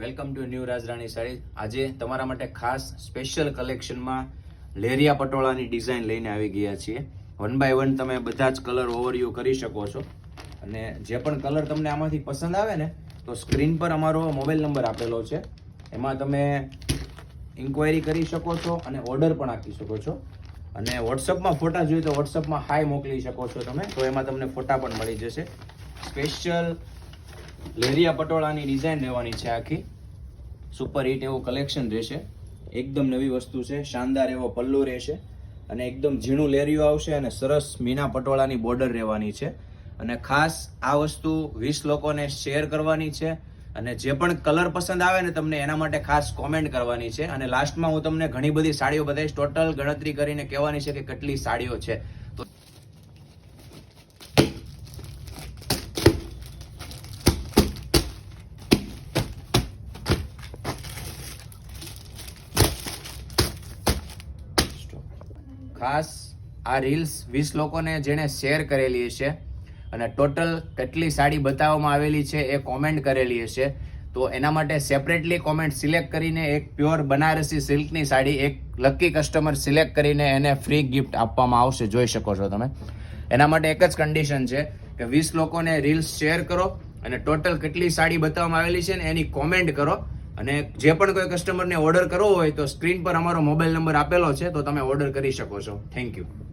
Welcome to new Rajrani Saree. આજે તમારા માટે ખાસ સ્પેશિયલ કલેક્શનમાં લેરિયા પટોળાની ડિઝાઇન લઈને આવી ગયા છીએ. વન બાય વન તમે બધા જ કલર ઓવરવ્યૂ કરી શકો છો અને જે પણ કલર તમને આમાંથી પસંદ આવે ને તો સ્ક્રીન પર અમારો મોબાઈલ નંબર આપેલો છે, એમાં તમે ઇન્ક્વાયરી કરી શકો છો અને ઓર્ડર પણ આપી શકો છો. અને વોટ્સઅપમાં ફોટા જોઈએ તો વોટ્સઅપમાં હાય મોકલી શકો છો તમે, તો એમાં તમને ફોટા પણ મળી જશે. સ્પેશિયલ લેરિયા પટોળાની ડિઝાઇન રહેવાની છે, આખી સુપર હિટ એવું કલેક્શન રહેશે. એકદમ નવી વસ્તુ છે, શાનદાર એવો પલ્લુ રહેશે અને એકદમ ઝીણું લેરિયું આવશે અને સરસ મીના પટોળાની બોર્ડર રહેવાની છે. અને ખાસ આ વસ્તુ 20 લોકોને શેર કરવાની છે અને જે પણ કલર પસંદ આવે ને તમને એના માટે ખાસ કોમેન્ટ કરવાની છે. અને લાસ્ટમાં હું તમને ઘણી બધી સાડીઓ બતાવીશ, ટોટલ ગણતરી કરીને કહેવાની છે કે કેટલી સાડીઓ છે. તો ખાસ આ રીલ્સ 20 લોકોને જેણે શેર કરેલી હશે અને ટોટલ કેટલી સાડી બતાવવામાં આવેલી છે એ કોમેન્ટ કરેલી હશે, તો એના માટે સેપરેટલી કોમેન્ટ સિલેક્ટ કરીને એક પ્યોર બનારસી સિલ્કની સાડી એક લકી કસ્ટમર સિલેક્ટ કરીને એને ફ્રી ગિફ્ટ આપવામાં આવશે. જોઈ શકો છો તમે. એના માટે એક જ કન્ડિશન છે કે 20 લોકોને રીલ્સ શેર કરો અને ટોટલ કેટલી સાડી બતાવવામાં આવેલી છે ને એની કોમેન્ટ કરો. અને જે પણ કોઈ કસ્ટમરને ઓર્ડર કરવો હોય તો સ્ક્રીન પર અમારો મોબાઈલ નંબર આપેલો છે, તો તમે ઓર્ડર કરી શકો છો. Thank you.